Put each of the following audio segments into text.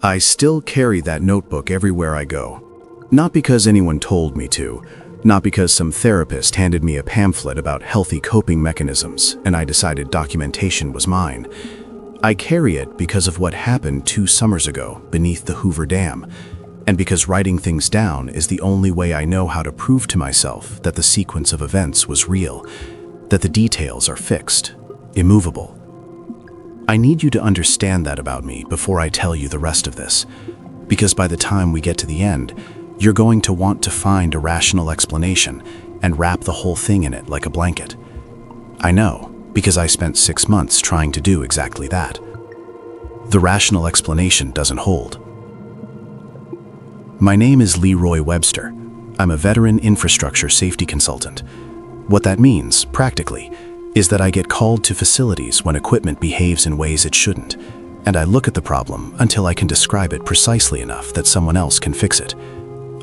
I still carry that notebook everywhere I go. Not because anyone told me to, not because some therapist handed me a pamphlet about healthy coping mechanisms and I decided documentation was mine. I carry it because of what happened 2 summers ago beneath the Hoover Dam, and because writing things down is the only way I know how to prove to myself that the sequence of events was real, that the details are fixed, immovable. I need you to understand that about me before I tell you the rest of this, because by the time we get to the end, you're going to want to find a rational explanation and wrap the whole thing in it like a blanket. I know, because I spent 6 months trying to do exactly that. The rational explanation doesn't hold. My name is Leroy Webster. I'm a veteran infrastructure safety consultant. What that means, practically, is that I get called to facilities when equipment behaves in ways it shouldn't, and I look at the problem until I can describe it precisely enough that someone else can fix it.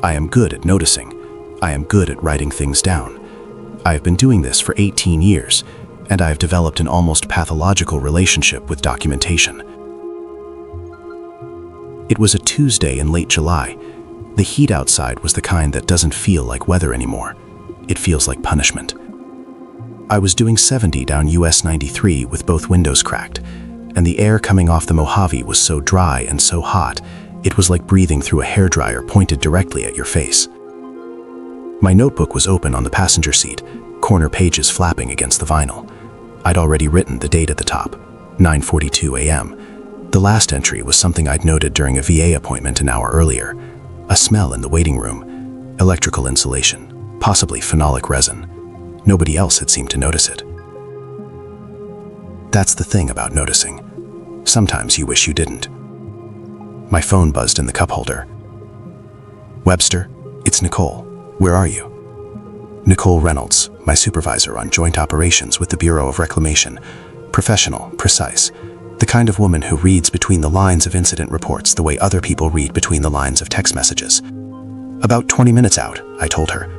I am good at noticing. I am good at writing things down. I have been doing this for 18 years, and I have developed an almost pathological relationship with documentation. It was a Tuesday in late July. The heat outside was the kind that doesn't feel like weather anymore. It feels like punishment. I was doing 70 down US 93 with both windows cracked, and the air coming off the Mojave was so dry and so hot, it was like breathing through a hairdryer pointed directly at your face. My notebook was open on the passenger seat, corner pages flapping against the vinyl. I'd already written the date at the top, 9:42 a.m. The last entry was something I'd noted during a VA appointment an hour earlier. A smell in the waiting room, electrical insulation, possibly phenolic resin. Nobody else had seemed to notice it. That's the thing about noticing. Sometimes you wish you didn't. My phone buzzed in the cup holder. Webster, it's Nicole. Where are you? Nicole Reynolds, my supervisor on joint operations with the Bureau of Reclamation. Professional, precise. The kind of woman who reads between the lines of incident reports the way other people read between the lines of text messages. About 20 minutes out, I told her.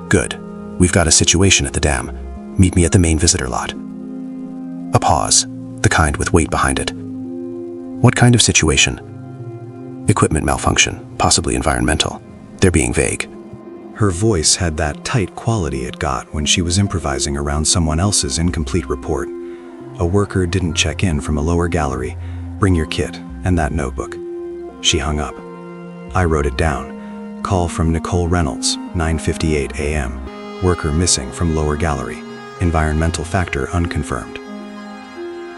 Good. We've got a situation at the dam. Meet me at the main visitor lot. A pause, the kind with weight behind it. What kind of situation? Equipment malfunction, possibly environmental. They're being vague. Her voice had that tight quality it got when she was improvising around someone else's incomplete report. A worker didn't check in from a lower gallery. Bring your kit and that notebook. She hung up. I wrote it down. Call from Nicole Reynolds, 9:58 a.m. Worker missing from lower gallery. Environmental factor unconfirmed.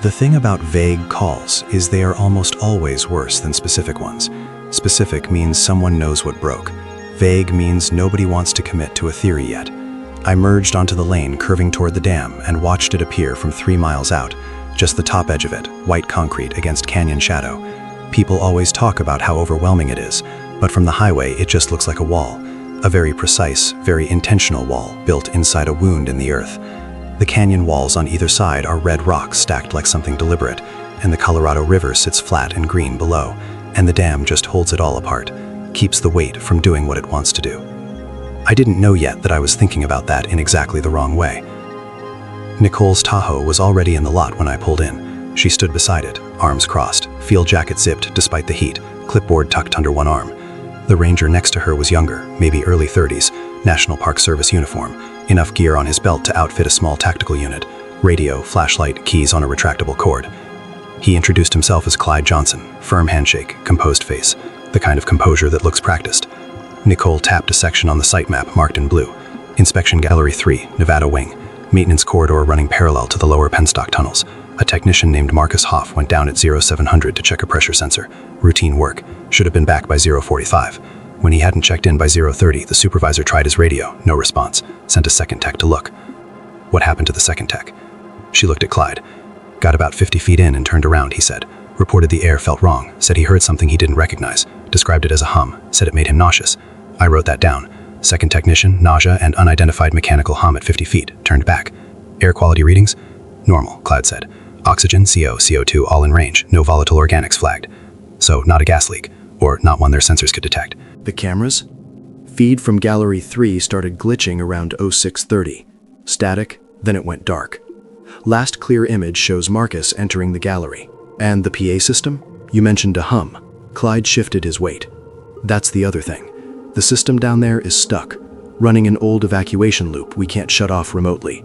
The thing about vague calls is they are almost always worse than specific ones. Specific means someone knows what broke. Vague means nobody wants to commit to a theory yet. I merged onto the lane curving toward the dam and watched it appear from 3 miles out, just the top edge of it, white concrete against canyon shadow. People always talk about how overwhelming it is, but from the highway it just looks like a wall. A very precise, very intentional wall built inside a wound in the earth. The canyon walls on either side are red rocks stacked like something deliberate, and the Colorado River sits flat and green below, and the dam just holds it all apart, keeps the weight from doing what it wants to do. I didn't know yet that I was thinking about that in exactly the wrong way. Nicole's Tahoe was already in the lot when I pulled in. She stood beside it, arms crossed, field jacket zipped despite the heat, clipboard tucked under one arm. The ranger next to her was younger, maybe early 30s, National Park Service uniform, enough gear on his belt to outfit a small tactical unit, radio, flashlight, keys on a retractable cord. He introduced himself as Clyde Johnson, firm handshake, composed face, the kind of composure that looks practiced. Nicole tapped a section on the site map marked in blue. Inspection Gallery 3, Nevada Wing. Maintenance corridor running parallel to the lower penstock tunnels. A technician named Marcus Hoff went down at 0700 to check a pressure sensor. Routine work. Should have been back by 045. When he hadn't checked in by 030, the supervisor tried his radio. No response. Sent a second tech to look. What happened to the second tech? She looked at Clyde. Got about 50 feet in and turned around, he said. Reported the air felt wrong. Said he heard something he didn't recognize. Described it as a hum. Said it made him nauseous. I wrote that down. Second technician, nausea, and unidentified mechanical hum at 50 feet. Turned back. Air quality readings? Normal, Clyde said. Oxygen, CO, CO2, all in range. No volatile organics flagged. So, not a gas leak. Or not one their sensors could detect. The cameras? Feed from Gallery 3 started glitching around 0630. Static, then it went dark. Last clear image shows Marcus entering the gallery. And the PA system? You mentioned a hum. Clyde shifted his weight. That's the other thing. The system down there is stuck, running an old evacuation loop we can't shut off remotely.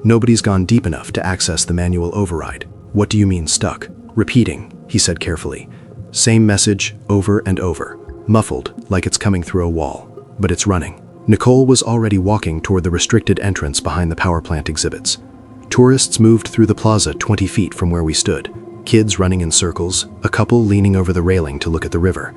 Nobody's gone deep enough to access the manual override. What do you mean stuck? Repeating, he said carefully. Same message over and over, muffled like it's coming through a wall, but it's running. Nicole was already walking toward the restricted entrance behind the power plant exhibits. Tourists moved through the plaza 20 feet from where we stood, kids running in circles, a couple leaning over the railing to look at the river.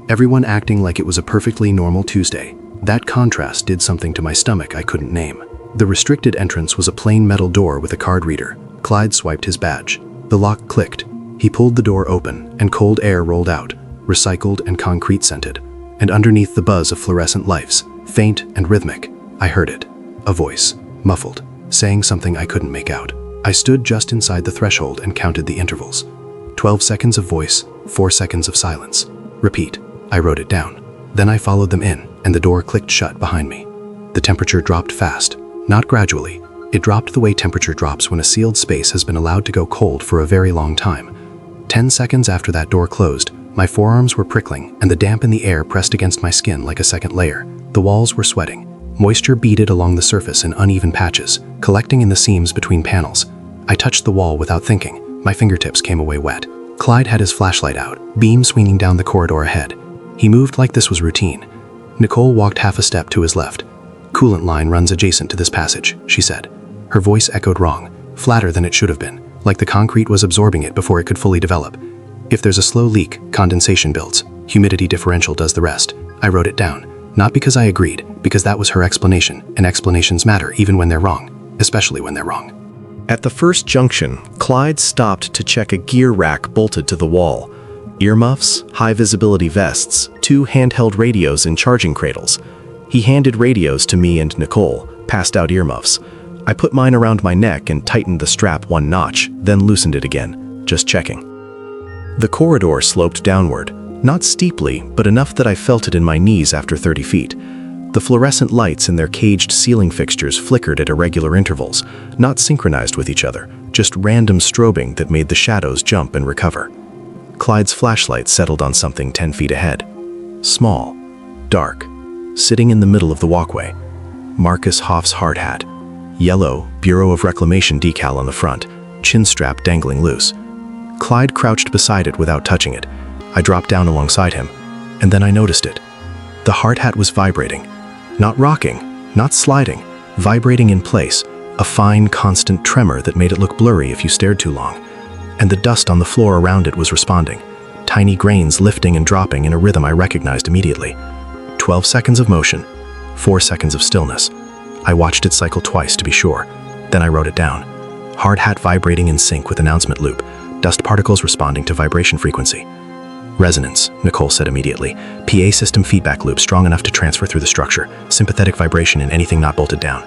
Everyone acting like it was a perfectly normal Tuesday. That contrast did something to my stomach I couldn't name. The restricted entrance was a plain metal door with a card reader. Clyde swiped his badge. The lock clicked. He pulled the door open, and cold air rolled out, recycled and concrete-scented. And underneath the buzz of fluorescent lights, faint and rhythmic, I heard it. A voice, muffled, saying something I couldn't make out. I stood just inside the threshold and counted the intervals. 12 seconds of voice, 4 seconds of silence. Repeat. I wrote it down. Then I followed them in, and the door clicked shut behind me. The temperature dropped fast, not gradually. It dropped the way temperature drops when a sealed space has been allowed to go cold for a very long time. 10 seconds after that door closed, my forearms were prickling, and the damp in the air pressed against my skin like a second layer. The walls were sweating. Moisture beaded along the surface in uneven patches, collecting in the seams between panels. I touched the wall without thinking. My fingertips came away wet. Clyde had his flashlight out, beam swinging down the corridor ahead. He moved like this was routine. Nicole walked half a step to his left. Coolant line runs adjacent to this passage, she said. Her voice echoed wrong, flatter than it should have been, like the concrete was absorbing it before it could fully develop. If there's a slow leak, condensation builds. Humidity differential does the rest. I wrote it down, not because I agreed, because that was her explanation, and explanations matter even when they're wrong, especially when they're wrong. At the first junction, Clyde stopped to check a gear rack bolted to the wall. Earmuffs, high-visibility vests, 2 handheld radios in charging cradles. He handed radios to me and Nicole, passed out earmuffs. I put mine around my neck and tightened the strap 1 notch, then loosened it again, just checking. The corridor sloped downward, not steeply, but enough that I felt it in my knees after 30 feet. The fluorescent lights in their caged ceiling fixtures flickered at irregular intervals, not synchronized with each other, just random strobing that made the shadows jump and recover. Clyde's flashlight settled on something 10 feet ahead. Small, dark, sitting in the middle of the walkway. Marcus Hoff's hard hat. Yellow, Bureau of Reclamation decal on the front, chin strap dangling loose. Clyde crouched beside it without touching it. I dropped down alongside him, and then I noticed it. The hard hat was vibrating. Not rocking, not sliding, vibrating in place, a fine, constant tremor that made it look blurry if you stared too long. And the dust on the floor around it was responding, tiny grains lifting and dropping in a rhythm I recognized immediately. 12 seconds of motion, 4 seconds of stillness. I watched it cycle twice to be sure. Then I wrote it down. Hard hat vibrating in sync with announcement loop, dust particles responding to vibration frequency. Resonance, Nicole said immediately. PA system feedback loop strong enough to transfer through the structure, sympathetic vibration in anything not bolted down.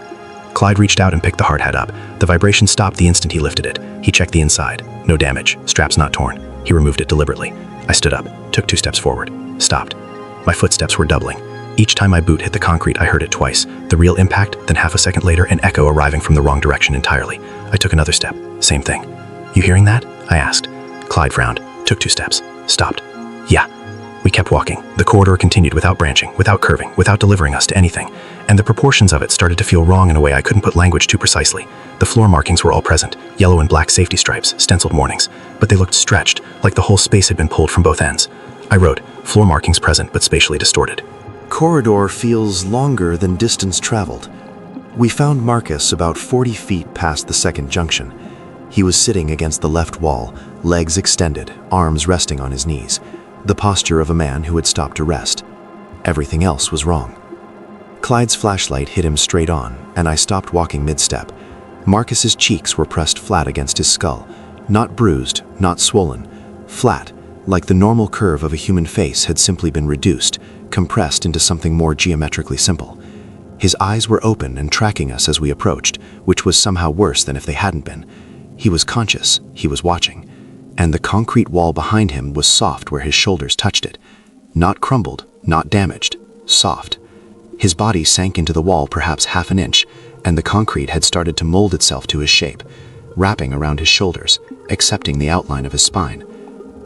Clyde reached out and picked the hard hat up. The vibration stopped the instant he lifted it. He checked the inside. No damage. Straps not torn. He removed it deliberately. I stood up, took 2 steps forward, stopped. My footsteps were doubling. Each time my boot hit the concrete, I heard it twice. The real impact, then half a second later, an echo arriving from the wrong direction entirely. I took another step. Same thing. You hearing that? I asked. Clyde frowned, took 2 steps, stopped. Yeah. We kept walking. The corridor continued without branching, without curving, without delivering us to anything. And the proportions of it started to feel wrong in a way I couldn't put language to precisely. The floor markings were all present, yellow and black safety stripes, stenciled warnings, but they looked stretched, like the whole space had been pulled from both ends. I wrote, floor markings present but spatially distorted. Corridor feels longer than distance traveled. We found Marcus about 40 feet past the second junction. He was sitting against the left wall, legs extended, arms resting on his knees. The posture of a man who had stopped to rest. Everything else was wrong. Clyde's flashlight hit him straight on, and I stopped walking mid-step. Marcus's cheeks were pressed flat against his skull, not bruised, not swollen, flat, like the normal curve of a human face had simply been reduced, compressed into something more geometrically simple. His eyes were open and tracking us as we approached, which was somehow worse than if they hadn't been. He was conscious, he was watching. And the concrete wall behind him was soft where his shoulders touched it. Not crumbled, not damaged, soft. His body sank into the wall perhaps half an inch, and the concrete had started to mold itself to his shape, wrapping around his shoulders, accepting the outline of his spine.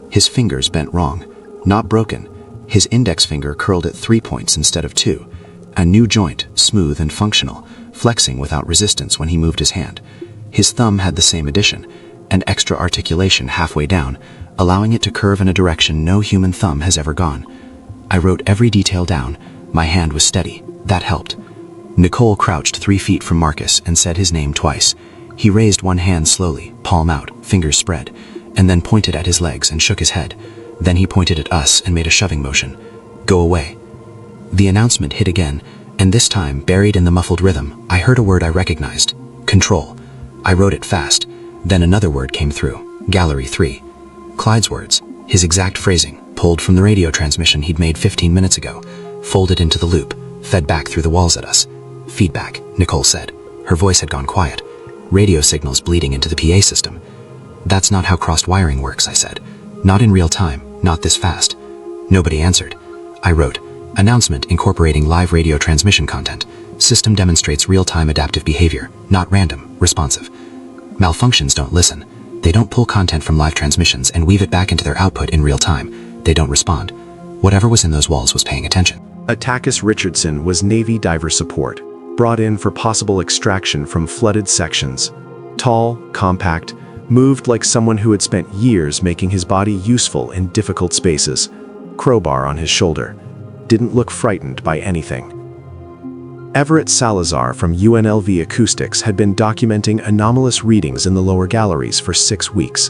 His fingers bent wrong, not broken. His index finger curled at 3 points instead of 2. A new joint, smooth and functional, flexing without resistance when he moved his hand. His thumb had the same addition, an extra articulation halfway down, allowing it to curve in a direction no human thumb has ever gone. I wrote every detail down. My hand was steady. That helped. Nicole crouched 3 feet from Marcus and said his name twice. He raised one hand slowly, palm out, fingers spread, and then pointed at his legs and shook his head. Then he pointed at us and made a shoving motion. Go away. The announcement hit again, and this time, buried in the muffled rhythm, I heard a word I recognized. Control. I wrote it fast. Then another word came through. Gallery 3. Clyde's words, his exact phrasing, pulled from the radio transmission he'd made 15 minutes ago, folded into the loop, fed back through the walls at us. Feedback, Nicole said. Her voice had gone quiet. Radio signals bleeding into the PA system. That's not how crossed wiring works, I said. Not in real time, not this fast. Nobody answered. I wrote, announcement incorporating live radio transmission content. System demonstrates real-time adaptive behavior, not random, responsive. Malfunctions don't listen. They don't pull content from live transmissions and weave it back into their output in real time. They don't respond. Whatever was in those walls was paying attention. Atticus Richardson was Navy diver support, brought in for possible extraction from flooded sections. Tall, compact, moved like someone who had spent years making his body useful in difficult spaces. Crowbar on his shoulder. Didn't look frightened by anything. Everett Salazar from UNLV Acoustics had been documenting anomalous readings in the lower galleries for 6 weeks.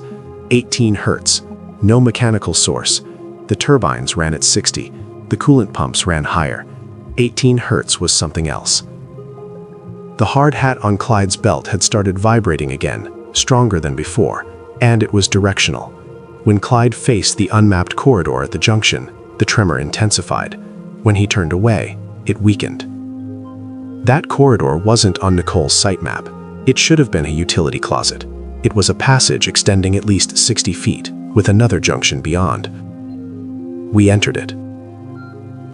18 hertz. No mechanical source. The turbines ran at 60. The coolant pumps ran higher. 18 hertz was something else. The hard hat on Clyde's belt had started vibrating again, stronger than before, and it was directional. When Clyde faced the unmapped corridor at the junction, the tremor intensified. When he turned away, it weakened. That corridor wasn't on Nicole's site map. It should have been a utility closet. It was a passage extending at least 60 feet, with another junction beyond. We entered it.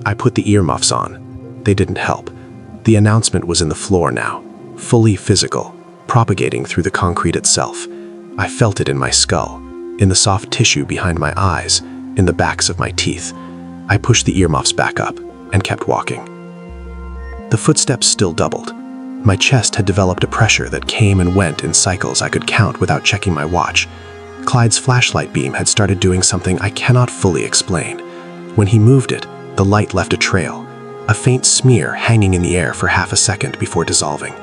I put the earmuffs on. They didn't help. The announcement was in the floor now, fully physical, propagating through the concrete itself. I felt it in my skull, in the soft tissue behind my eyes, in the backs of my teeth. I pushed the earmuffs back up and kept walking. The footsteps still doubled. My chest had developed a pressure that came and went in cycles I could count without checking my watch. Clyde's flashlight beam had started doing something I cannot fully explain. When he moved it, the light left a trail, a faint smear hanging in the air for half a second before dissolving,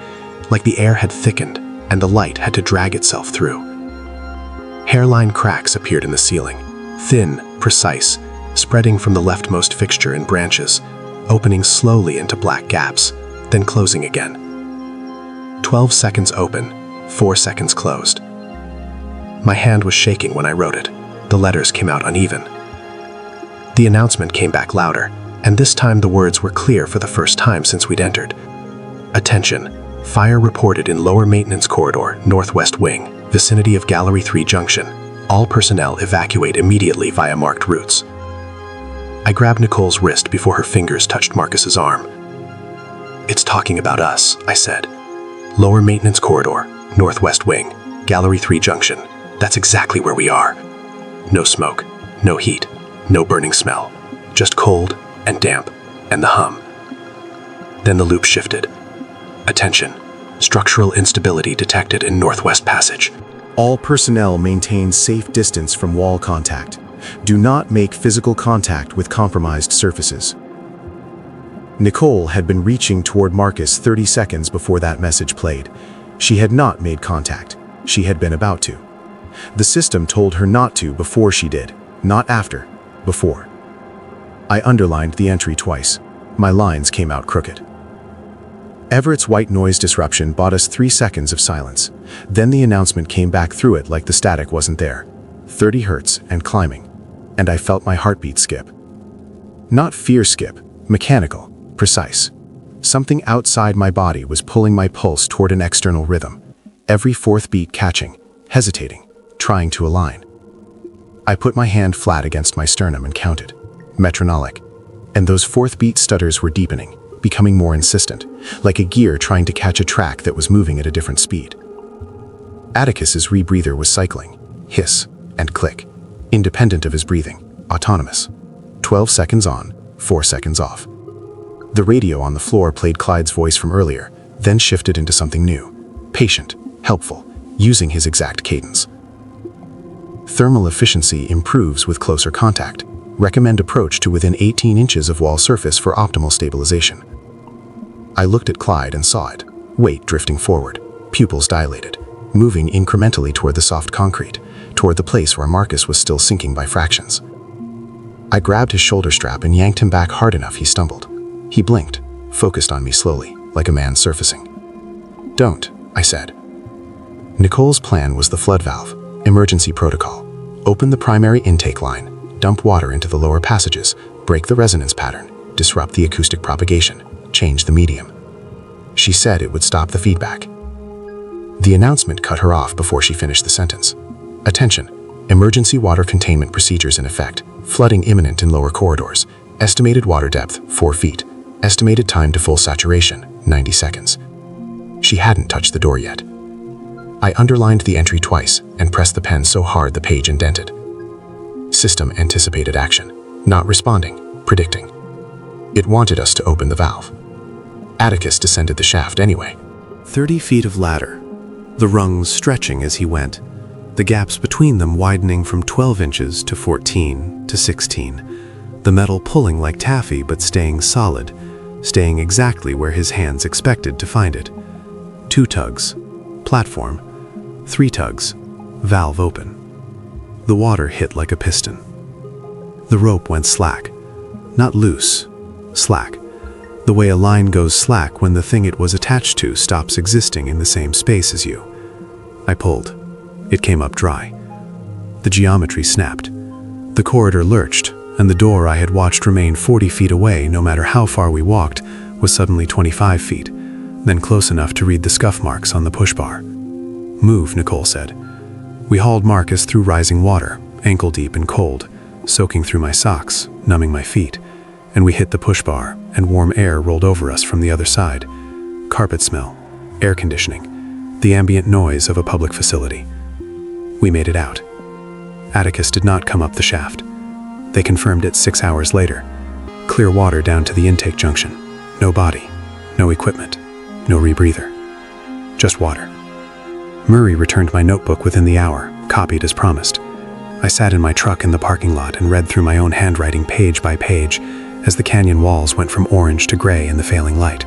like the air had thickened and the light had to drag itself through. Hairline cracks appeared in the ceiling, thin, precise, spreading from the leftmost fixture in branches, opening slowly into black gaps, then closing again. 12 seconds open, 4 seconds closed. My hand was shaking when I wrote it. The letters came out uneven. The announcement came back louder, and this time the words were clear for the first time since we'd entered. Attention, fire reported in lower maintenance corridor, northwest wing, vicinity of Gallery 3 junction. All personnel evacuate immediately via marked routes. I grabbed Nicole's wrist before her fingers touched Marcus's arm. It's talking about us, I said. Lower maintenance corridor, northwest wing, Gallery 3 junction. That's exactly where we are. No smoke, no heat, no burning smell. Just cold and damp and the hum. Then the loop shifted. Attention, structural instability detected in northwest passage. All personnel maintain safe distance from wall contact. Do not make physical contact with compromised surfaces. Nicole had been reaching toward Marcus 30 seconds before that message played. She had not made contact. She had been about to. The system told her not to before she did, not after, before. I underlined the entry twice. My lines came out crooked. Everett's white noise disruption bought us 3 seconds of silence. Then the announcement came back through it like the static wasn't there. 30 hertz and climbing. And I felt my heartbeat skip. Not fear skip, mechanical, precise. Something outside my body was pulling my pulse toward an external rhythm. Every fourth beat catching, hesitating, trying to align. I put my hand flat against my sternum and counted. Metronolic. And those fourth beat stutters were deepening, becoming more insistent, like a gear trying to catch a track that was moving at a different speed. Atticus's rebreather was cycling, hiss and click, independent of his breathing, autonomous. 12 seconds on, 4 seconds off. The radio on the floor played Clyde's voice from earlier, then shifted into something new. Patient, helpful, using his exact cadence. Thermal efficiency improves with closer contact. Recommend approach to within 18 inches of wall surface for optimal stabilization. I looked at Clyde and saw it, weight drifting forward, pupils dilated, moving incrementally toward the soft concrete, toward the place where Marcus was still sinking by fractions. I grabbed his shoulder strap and yanked him back hard enough he stumbled. He blinked, focused on me slowly, like a man surfacing. "Don't," I said. Nicole's plan was the flood valve, emergency protocol. Open the primary intake line, dump water into the lower passages, break the resonance pattern, disrupt the acoustic propagation, change the medium. She said it would stop the feedback. The announcement cut her off before she finished the sentence. "Attention, emergency water containment procedures in effect, flooding imminent in lower corridors, estimated water depth 4 feet, estimated time to full saturation 90 seconds. She hadn't touched the door yet. I underlined the entry twice and pressed the pen so hard the page indented. System anticipated action, not responding, predicting. It wanted us to open the valve. Atticus descended the shaft anyway. 30 feet of ladder, the rungs stretching as he went, the gaps between them widening from 12 inches to 14 to 16, the metal pulling like taffy but staying solid, staying exactly where his hands expected to find it. 2 tugs, platform, 3 tugs, valve open. The water hit like a piston. The rope went slack, not loose, slack, the way a line goes slack when the thing it was attached to stops existing in the same space as you. I pulled. It came up dry. The geometry snapped. The corridor lurched, and the door I had watched remain 40 feet away no matter how far we walked was suddenly 25 feet, then close enough to read the scuff marks on the push bar. "Move," Nicole said. We hauled Marcus through rising water, ankle deep and cold, soaking through my socks, numbing my feet, and we hit the push bar, and warm air rolled over us from the other side. Carpet smell, air conditioning, the ambient noise of a public facility. We made it out. Atticus did not come up the shaft. They confirmed it 6 hours later. Clear water down to the intake junction. No body, no equipment, no rebreather. Just water. Murray returned my notebook within the hour, copied as promised. I sat in my truck in the parking lot and read through my own handwriting page by page as the canyon walls went from orange to gray in the failing light.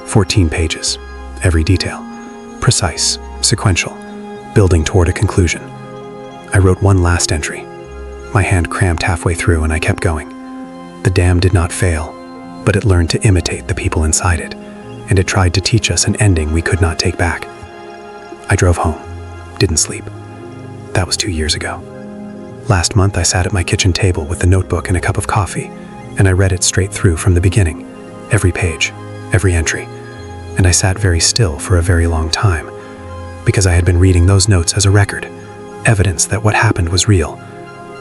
14 pages, every detail, precise, sequential, building toward a conclusion. I wrote one last entry. My hand cramped halfway through and I kept going. The dam did not fail, but it learned to imitate the people inside it, and it tried to teach us an ending we could not take back. I drove home, didn't sleep. That was 2 years ago. Last month I sat at my kitchen table with the notebook and a cup of coffee, and I read it straight through from the beginning, every page, every entry, and I sat very still for a very long time, because I had been reading those notes as a record, evidence that what happened was real.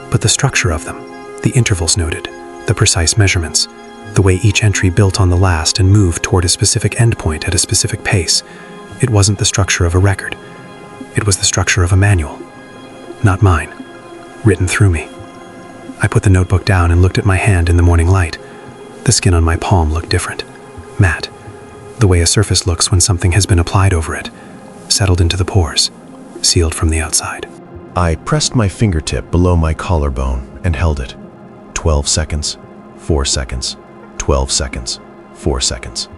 But the structure of them, the intervals noted, the precise measurements, the way each entry built on the last and moved toward a specific endpoint at a specific pace, it wasn't the structure of a record. It was the structure of a manual. Not mine. Written through me. I put the notebook down and looked at my hand in the morning light. The skin on my palm looked different. Matte. The way a surface looks when something has been applied over it. Settled into the pores. Sealed from the outside. I pressed my fingertip below my collarbone and held it. 12 seconds, 4 seconds, 12 seconds, 4 seconds.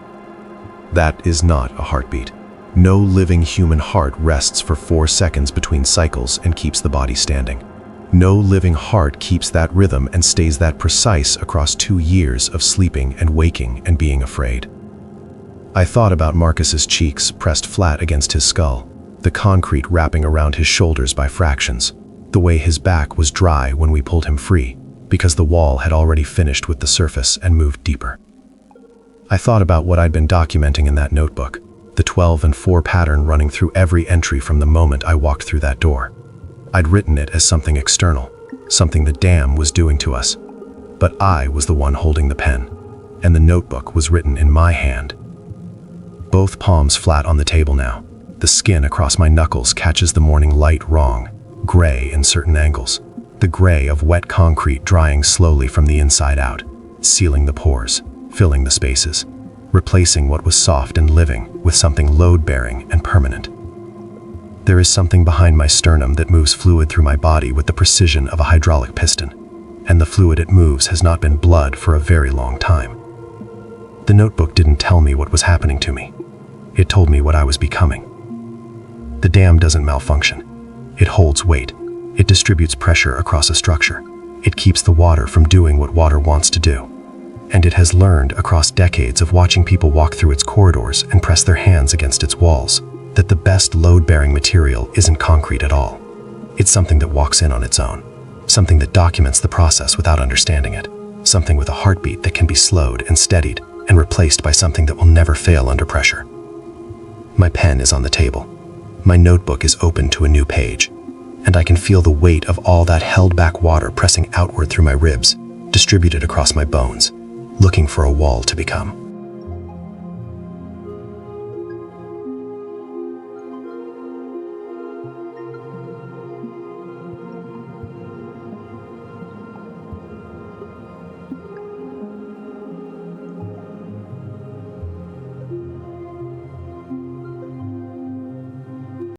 That is not a heartbeat. No living human heart rests for 4 seconds between cycles and keeps the body standing. No living heart keeps that rhythm and stays that precise across 2 years of sleeping and waking and being afraid. I thought about Marcus's cheeks pressed flat against his skull, the concrete wrapping around his shoulders by fractions, the way his back was dry when we pulled him free, because the wall had already finished with the surface and moved deeper. I thought about what I'd been documenting in that notebook, the 12 and 4 pattern running through every entry from the moment I walked through that door. I'd written it as something external, something the dam was doing to us. But I was the one holding the pen, and the notebook was written in my hand. Both palms flat on the table now. The skin across my knuckles catches the morning light wrong, gray in certain angles. the gray of wet concrete drying slowly from the inside out, sealing the pores, filling the spaces, replacing what was soft and living with something load-bearing and permanent. There is something behind my sternum that moves fluid through my body with the precision of a hydraulic piston, and the fluid it moves has not been blood for a very long time. The notebook didn't tell me what was happening to me. It told me what I was becoming. The dam doesn't malfunction. It holds weight. It distributes pressure across a structure. It keeps the water from doing what water wants to do. And it has learned across decades of watching people walk through its corridors and press their hands against its walls that the best load-bearing material isn't concrete at all. It's something that walks in on its own, something that documents the process without understanding it, something with a heartbeat that can be slowed and steadied and replaced by something that will never fail under pressure. My pen is on the table. My notebook is open to a new page, and I can feel the weight of all that held-back water pressing outward through my ribs, distributed across my bones, looking for a wall to become.